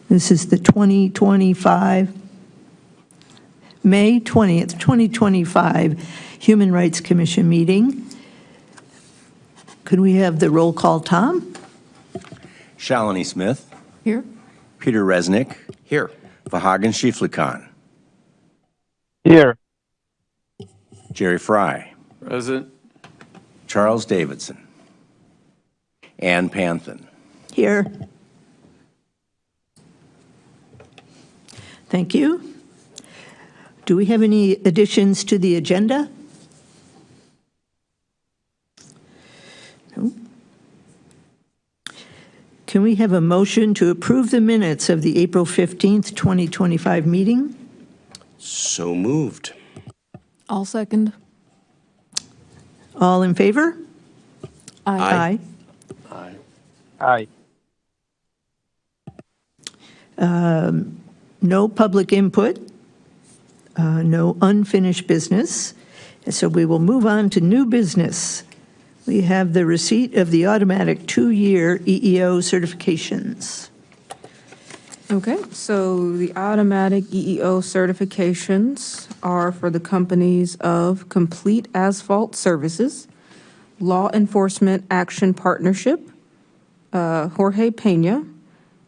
This is the 2025, May 20th, 2025 Human Rights Commission meeting. Could we have the roll call, Tom? Shalini Smith. Here. Peter Resnick. Here. Vahagan Shiflikan. Here. Jerry Fry. Present. Charles Davidson. Ann Panthen. Here. Thank you. Do we have any additions to the agenda? No. Can we have a motion to approve the minutes of the April 15th, 2025 meeting? So moved. All second. All in favor? Aye. Aye. No public input, no unfinished business. So we will move on to new business. We have the receipt of the automatic 2-year EEO certifications. Okay, so the automatic EEO certifications are for the companies of Complete Asphalt Services, Law Enforcement Action Partnership, Jorge Pena,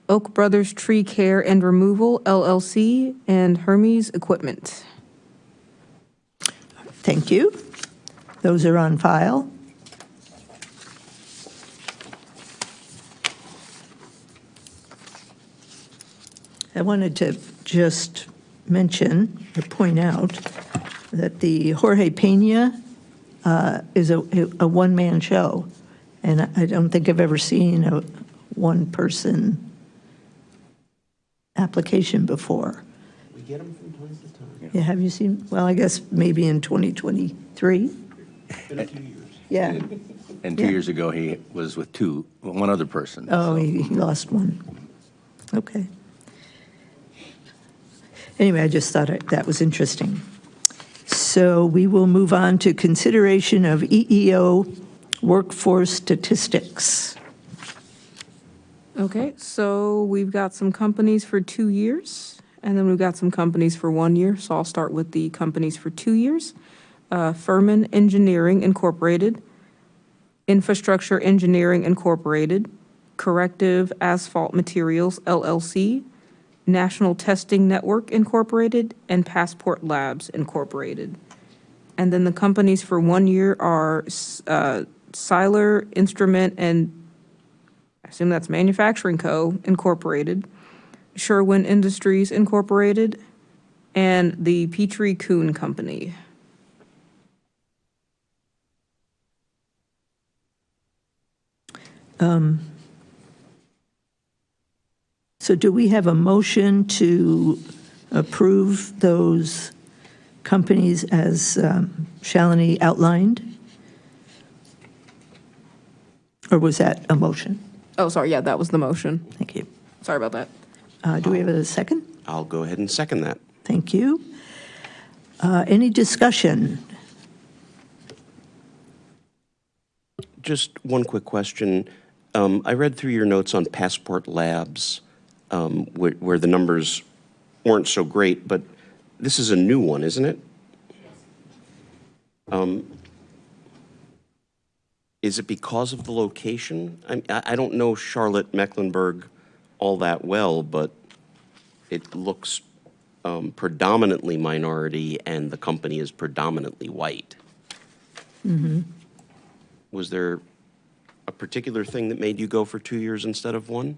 Oak Brothers Tree Care and Removal, LLC, and Hermes Equipment. Thank you. Those are on file. I wanted to just mention or point out that the Jorge Pena is a one-man show, and I don't think I've ever seen a one-person application before. We get them from time to time. Yeah, have you seen? Well, I guess maybe in 2023. Been a few years. Yeah. And 2 Yeah. years ago, he was with one other person. Oh, so. he lost one. Okay. Anyway, I just thought that was interesting. So we will move on to consideration of EEO workforce statistics. Okay, so we've got some companies for 2 years, and then we've got some companies for 1 year. So I'll start with the companies for 2 years. Furman Engineering Incorporated, Infrastructure Engineering Incorporated, Corrective Asphalt Materials LLC, National Testing Network Incorporated, and Passport Labs Incorporated. And then the companies for 1 year are Seiler Instrument and I assume that's Manufacturing Co. Incorporated, Sherwin Industries Incorporated, and the Petrie Kuhn Company. So do we have a motion to approve those companies as Shalini outlined? Or was that a motion? Oh, sorry, yeah, that was the motion. Thank you. Sorry about that. Do we have a second? I'll go ahead and second that. Thank you. Any discussion? Just one quick question. I read through your notes on Passport Labs, where the numbers weren't so great, but this is a new one, isn't it? Is it because of the location? I don't know Charlotte Mecklenburg all that well, but it looks predominantly minority, and the company is predominantly white. Mm-hmm. Was there a particular thing that made you go for 2 years instead of 1?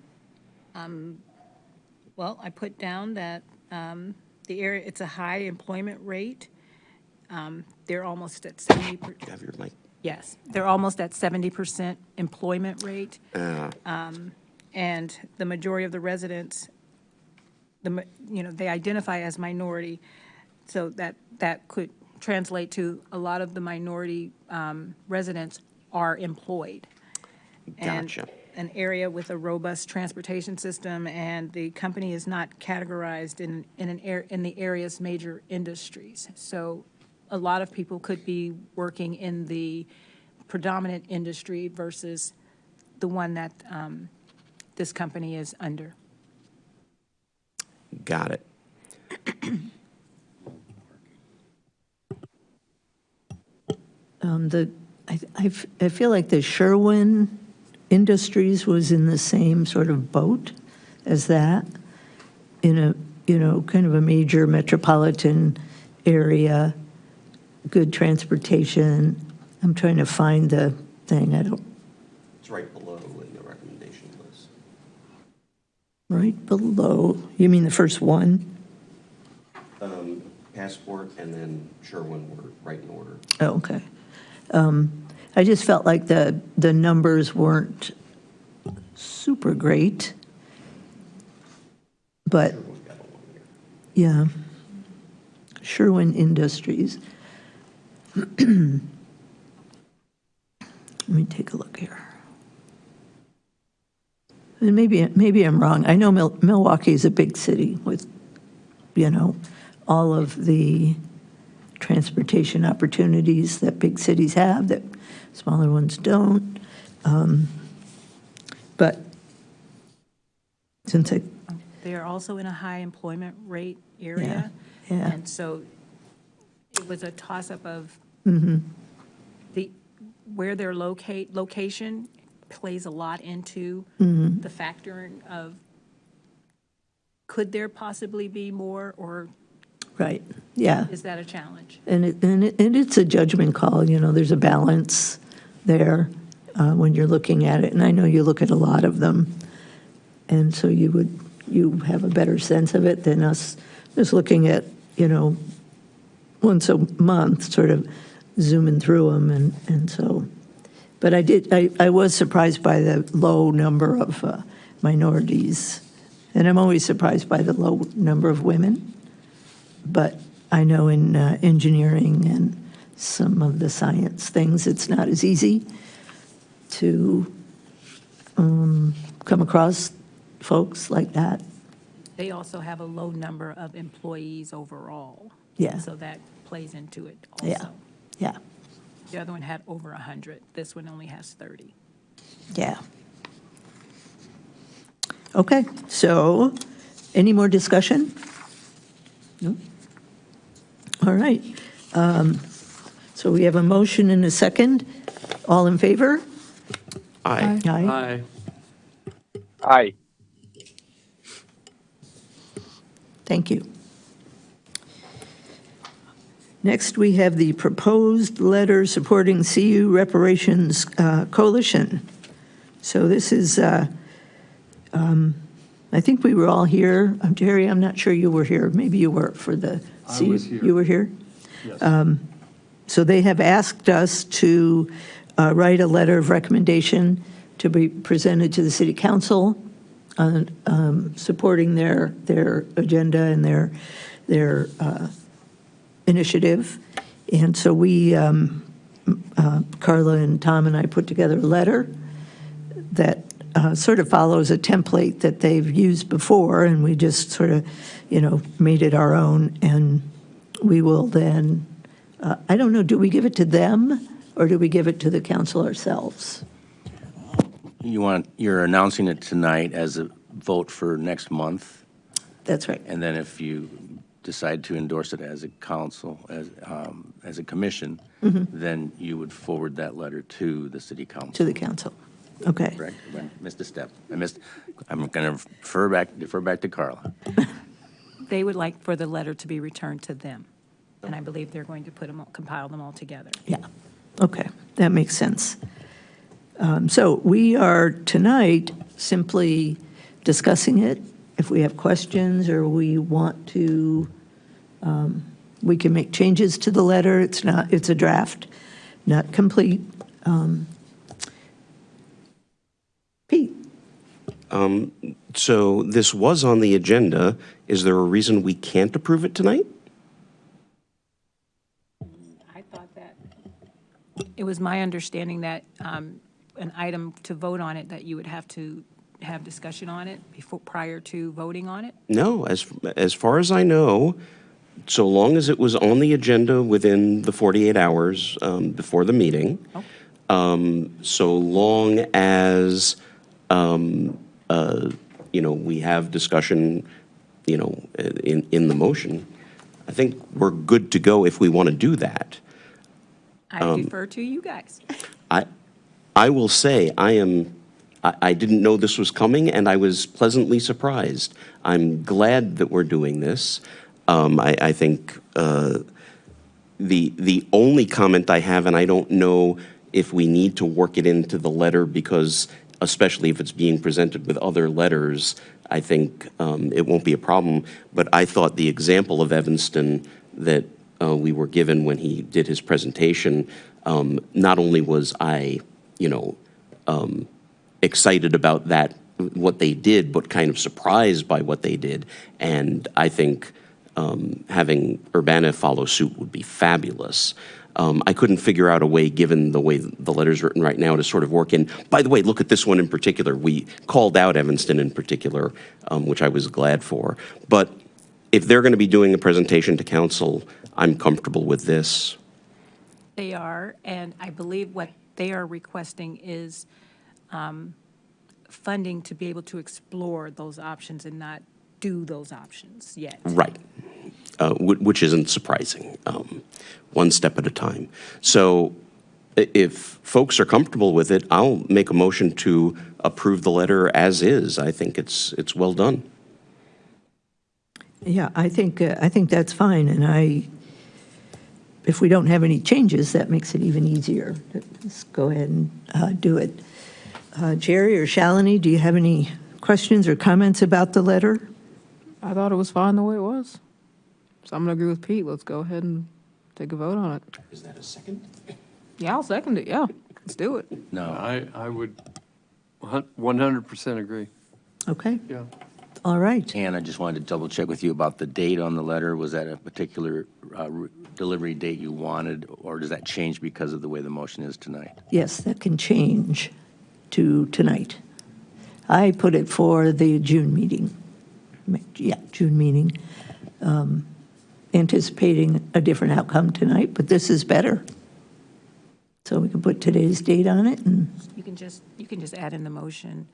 Well, I put down that the area, it's a high employment rate. They're almost at 70%. Have your mic. Yes, they're almost at 70% employment rate. And the majority of the residents, they identify as minority. So that could translate to a lot of the minority residents are employed. Gotcha. And an area with a robust transportation system, and the company is not categorized in the area's major industries. So a lot of people could be working in the predominant industry versus the one that this company is under. Got it. I feel like the Sherwin Industries was in the same sort of boat as that, in a, kind of a major metropolitan area, good transportation. I'm trying to find the thing, I don't, It's right below in the recommendation list. right below, you mean the first one? Passport and then Sherwin were right in order. Oh, okay. I just felt like the numbers weren't super great, but, Sherwin got a 1 year. yeah. Sherwin Industries. Let me take a look here. And maybe I'm wrong. I know Milwaukee is a big city with, all of the transportation opportunities that big cities have that smaller ones don't. But since They are also in a high employment rate area. yeah. And so it was a toss-up of where their location plays a lot into the factoring of, could there possibly be more, or Right, yeah. is that a challenge? And it's a judgment call, there's a balance there when you're looking at it. And I know you look at a lot of them. And so you have a better sense of it than us just looking at, once a month, sort of zooming through them. And so, but I was surprised by the low number of minorities. And I'm always surprised by the low number of women. But I know in engineering and some of the science things, it's not as easy to come across folks like that. They also have a low number of employees overall. Yeah. So that plays into it Yeah, also. yeah, The other one had over 100. This one only has 30. yeah. Okay, so any more discussion? No? All right. So we have a motion and a second. All in favor? Aye. Aye. Aye. Thank you. Next, we have the proposed letter supporting CU Reparations Coalition. So this is, I think we were all here. Jerry, I'm not sure you were here. Maybe you were for the CU. I was here. You were here? Yes. So they have asked us to write a letter of recommendation to be presented to the city council on supporting their agenda and their initiative. And so we, Carla and Tom and I put together a letter that sort of follows a template that they've used before, and we just sort of, made it our own. And we will then, I don't know, do we give it to them or do we give it to the council ourselves? You're announcing it tonight as a vote for next month, That's right, and then if you decide to endorse it as a council, as a commission, then you would forward that letter to the city council. to the council. Okay. Correct? I missed a step. I'm going to defer back to Carla. They would like for the letter to be returned to them. And I believe they're going to compile them all together. Yeah, okay, that makes sense. So we are tonight simply discussing it. If we have questions or we want to, we can make changes to the letter. It's a draft, not complete. Pete? So this was on the agenda. Is there a reason we can't approve it tonight? I thought that. It was my understanding that an item to vote on it, that you would have to have discussion on it prior to voting on it? No, as far as I know, so long as it was on the agenda within the 48 hours before the meeting, so long as, we have discussion in the motion, I think we're good to go if we want to do that. I defer to you guys. I will say, I didn't know this was coming, and I was pleasantly surprised. I'm glad that we're doing this. I think the only comment I have, and I don't know if we need to work it into the letter, because especially if it's being presented with other letters, I think it won't be a problem. But I thought the example of Evanston that we were given when he did his presentation, not only was I, excited about that, what they did, but kind of surprised by what they did. And I think having Urbana follow suit would be fabulous. I couldn't figure out a way, given the way the letter's written right now, to sort of work in. By the way, look at this one in particular. We called out Evanston in particular, which I was glad for. But if they're going to be doing a presentation to council, I'm comfortable with this. They are, and I believe what they are requesting is funding to be able to explore those options and not do those options yet. Right. Which isn't surprising, one step at a time. So if folks are comfortable with it, I'll make a motion to approve the letter as is. I think it's well done. Yeah, I think that's fine, and if we don't have any changes, that makes it even easier. Let's go ahead and do it. Jerry or Shalini, do you have any questions or comments about the letter? I thought it was fine the way it was. So I'm going to agree with Pete. Let's go ahead and take a vote on it. Is that a second? Yeah, I'll second it. Yeah, let's do it. No, I would 100% agree. Okay, Yeah. all right. and I just wanted to double check with you about the date on the letter. Was that a particular delivery date you wanted, or does that change because of the way the motion is tonight? Yes, that can change to tonight. I put it for the June meeting. Yeah, June meeting. Anticipating a different outcome tonight, but this is better. So we can put today's date on it, and You can just add in the motion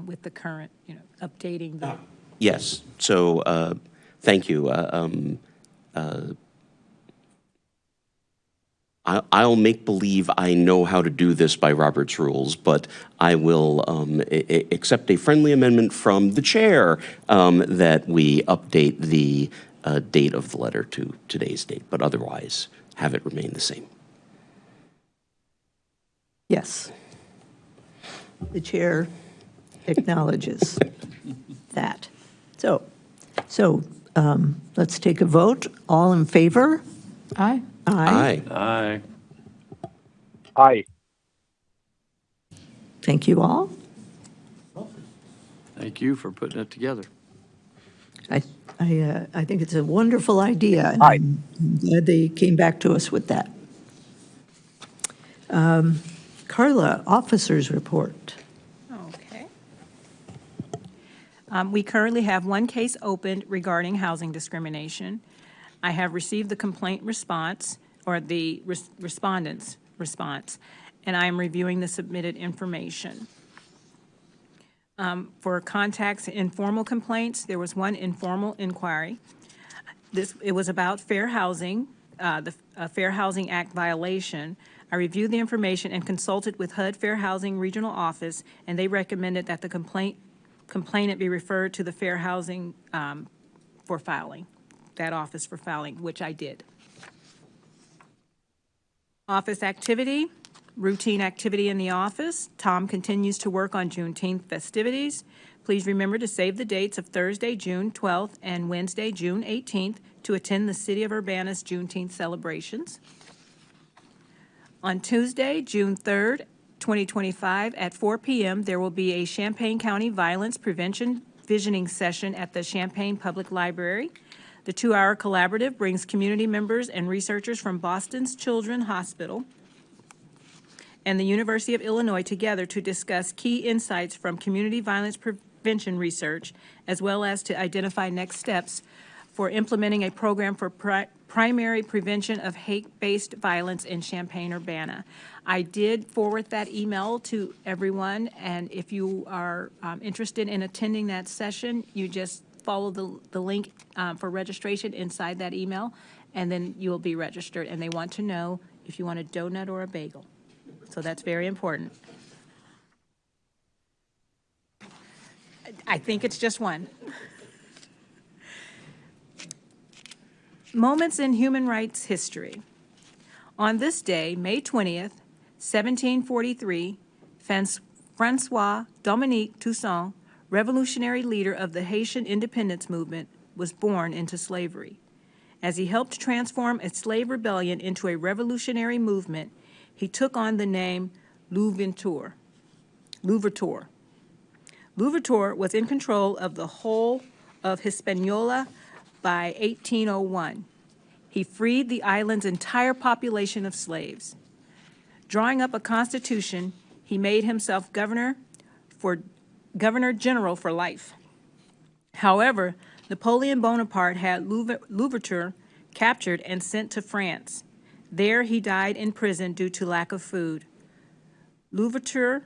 with the current, updating the. Yes. So thank you. I'll make believe I know how to do this by Robert's rules, but I will accept a friendly amendment from the chair that we update the date of the letter to today's date, but otherwise have it remain the same. yes. The chair acknowledges that. So let's take a vote. All in favor? Aye. Aye. Aye. Aye. Thank you all. Thank you for putting it together. I think it's a wonderful idea. And Aye. I'm glad they came back to us with that. Carla, officers report. Okay. We currently have one case opened regarding housing discrimination. I have received the complaint response, or the respondent's response, and I am reviewing the submitted information. For contacts and informal complaints, there was one informal inquiry. It was about fair housing, the Fair Housing Act violation. I reviewed the information and consulted with HUD Fair Housing Regional Office, and they recommended that the complainant be referred to the Fair Housing for filing, that office for filing, which I did. Office activity, routine activity in the office. Tom continues to work on Juneteenth festivities. Please remember to save the dates of Thursday, June 12th and Wednesday, June 18th to attend the City of Urbana's Juneteenth celebrations. On Tuesday, June 3rd, 2025, at 4 p.m., there will be a Champaign County Violence Prevention Visioning Session at the Champaign Public Library. The 2-hour collaborative brings community members and researchers from Boston's Children's Hospital and the University of Illinois together to discuss key insights from community violence prevention research, as well as to identify next steps for implementing a program for primary prevention of hate-based violence in Champaign-Urbana. I did forward that email to everyone, and if you are interested in attending that session, you just follow the link for registration inside that email, and then you will be registered. And they want to know if you want a donut or a bagel. So that's very important. I think it's just one. Moments in human rights history. On this day, May 20th, 1743, Francois Dominique Toussaint, revolutionary leader of the Haitian independence movement, was born into slavery. As he helped transform a slave rebellion into a revolutionary movement, he took on the name Louverture. Louverture was in control of the whole of Hispaniola by 1801. He freed the island's entire population of slaves. Drawing up a constitution, he made himself governor general for life. However, Napoleon Bonaparte had Louverture captured and sent to France. There he died in prison due to lack of food. Louverture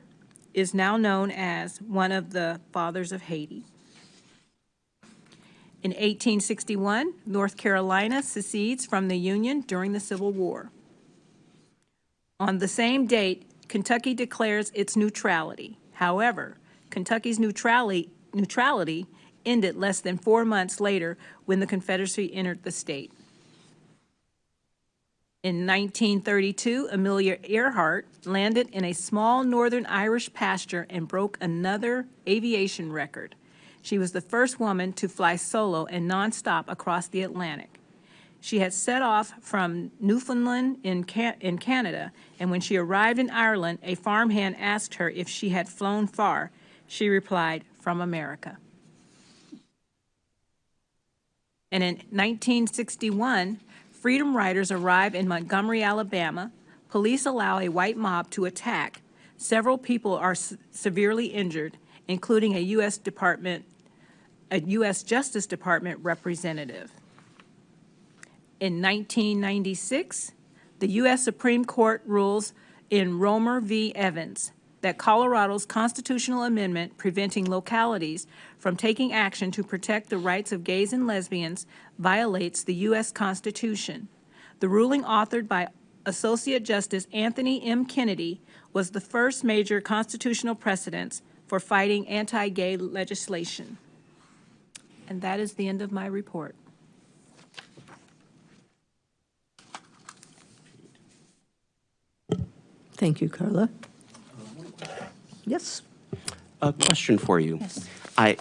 is now known as one of the fathers of Haiti. In 1861, North Carolina secedes from the Union during the Civil War. On the same date, Kentucky declares its neutrality. However, Kentucky's neutrality ended less than 4 months later when the Confederacy entered the state. In 1932, Amelia Earhart landed in a small northern Irish pasture and broke another aviation record. She was the first woman to fly solo and nonstop across the Atlantic. She had set off from Newfoundland in Canada, and when she arrived in Ireland, a farmhand asked her if she had flown far. She replied, "From America." And in 1961, Freedom Riders arrive in Montgomery, Alabama. Police allow a white mob to attack. Several people are severely injured, including a U.S. Justice Department representative. In 1996, the U.S. Supreme Court rules in Romer v. Evans that Colorado's constitutional amendment preventing localities from taking action to protect the rights of gays and lesbians violates the U.S. Constitution. The ruling, authored by Associate Justice Anthony M. Kennedy, was the first major constitutional precedent for fighting anti-gay legislation. And that is the end of my report. Thank you, Carla. Yes? A question for you. Yes. I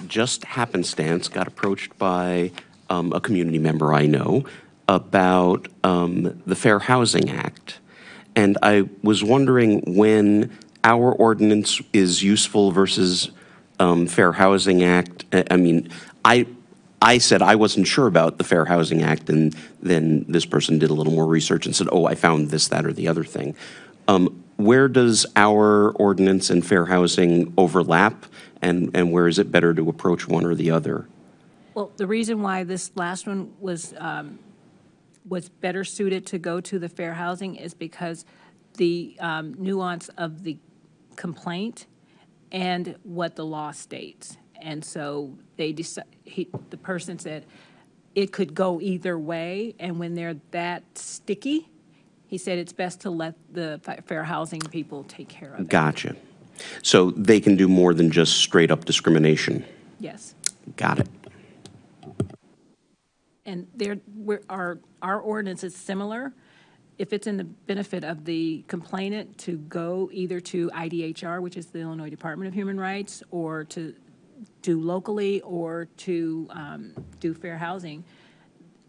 just happenstance got approached by a community member I know about the Fair Housing Act. And I was wondering when our ordinance is useful versus Fair Housing Act. I mean, I said I wasn't sure about the Fair Housing Act, and then this person did a little more research and said, oh, I found this, that, or the other thing. Where does our ordinance and fair housing overlap, and where is it better to approach one or the other? Well, the reason why this last one was better suited to go to the fair housing is because the nuance of the complaint and what the law states. And so they the person said it could go either way, and when they're that sticky, he said it's best to let the fair housing people take care of it. Gotcha. So they can do more than just straight up discrimination. Yes. Got it. And our ordinance is similar. If it's in the benefit of the complainant to go either to IDHR, which is the Illinois Department of Human Rights, or to do locally, or to do fair housing,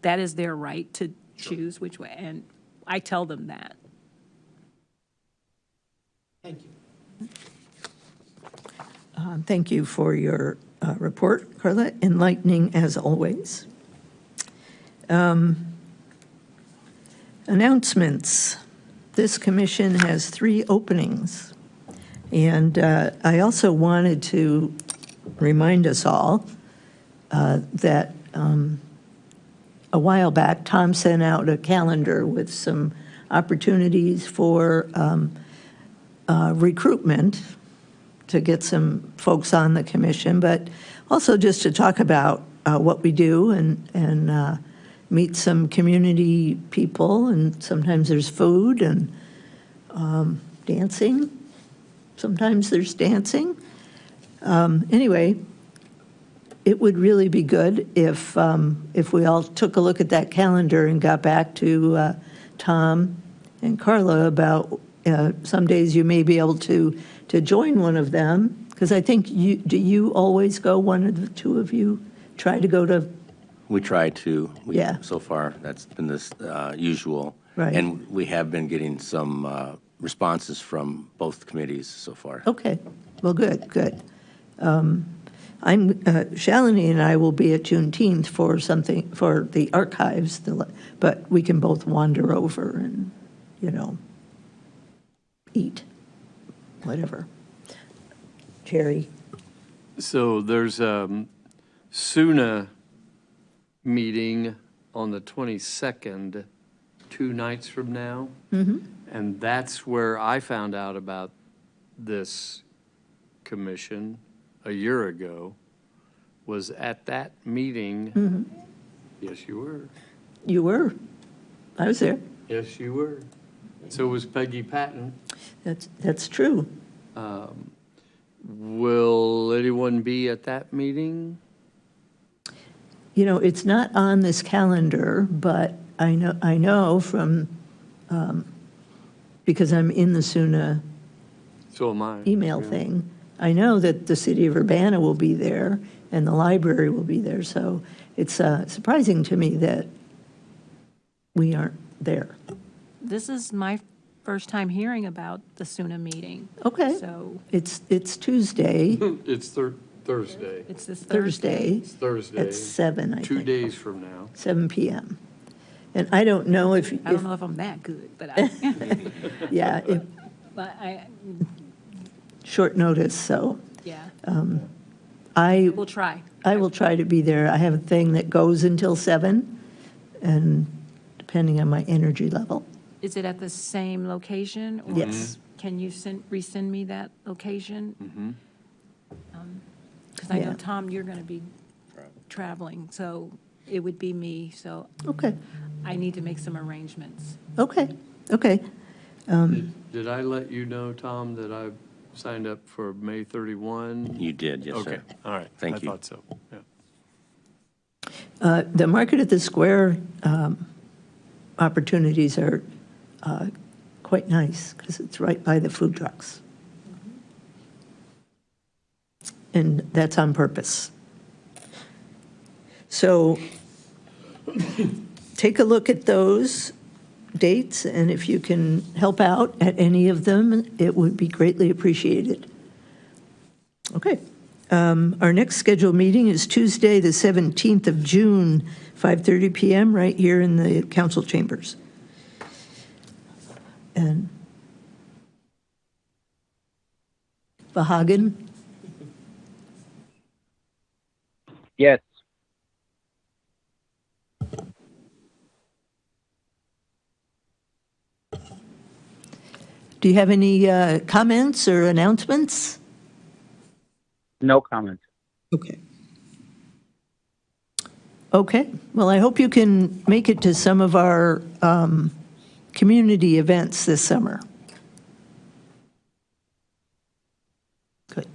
that is their right to choose which way. And I tell them that. Thank you. Thank you for your report, Carla. Enlightening as always. Announcements. This commission has 3 openings. And I also wanted to remind us all that a while back, Tom sent out a calendar with some opportunities for recruitment to get some folks on the commission, but also just to talk about what we do and meet some community people, and sometimes there's food and dancing. Sometimes there's dancing. Anyway, it would really be good if we all took a look at that calendar and got back to Tom and Carla about some days you may be able to join one of them, because I think do you always go, one of the two of you try to go to? We try to. Yeah. So far, that's been this usual. Right. And we have been getting some responses from both committees so far. Okay, well, good. Shalini and I will be at Juneteenth for something, for the archives, but we can both wander over and, eat, whatever. Jerry? So there's a SUNA meeting on the 22nd, 2 nights from now. And that's where I found out about this commission a year ago, was at that meeting. Yes, you were. You were. I was there. Yes, you were. So was Peggy Patton. That's true. Will anyone be at that meeting? It's not on this calendar, but I know from, because I'm in the SUNA So am I. email Yeah. thing, I know that the city of Urbana will be there and the library will be there, so it's surprising to me that we aren't there. This is my first time hearing about the SUNA meeting. Okay. So It's Tuesday, It's Thursday. it's this Thursday, It's Thursday. at 7, I 2 think. days from now. 7 PM. And I don't know if, I don't know if I'm that good, but yeah, if but short notice, so yeah, I we'll try. will try to be there. I have a thing that goes until 7, and depending on my energy level. Is it at the same location? Or Yes. Can you resend me that location? Because I know, Yeah. Tom, you're going to be traveling, so it would be me, so Okay, I need to make some arrangements. okay. Did I let you know, Tom, that I've signed up for May 31? You did, yes, Okay, sir. all right. Thank you. I thought so, yeah. The Market at the Square opportunities are quite nice, because it's right by the food trucks. And that's on purpose. So take a look at those dates, and if you can help out at any of them, it would be greatly appreciated. Okay. Our next scheduled meeting is Tuesday, the 17th of June, 5:30 PM, right here in the council chambers. And Vahagan? Yes. Do you have any comments or announcements? No comment. Okay. Okay, well, I hope you can make it to some of our community events this summer. Good.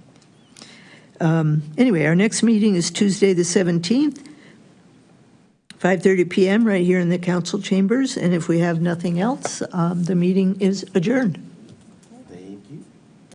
Anyway, our next meeting is Tuesday, the 17th, 5:30 PM, right here in the council chambers, and if we have nothing else, the meeting is adjourned.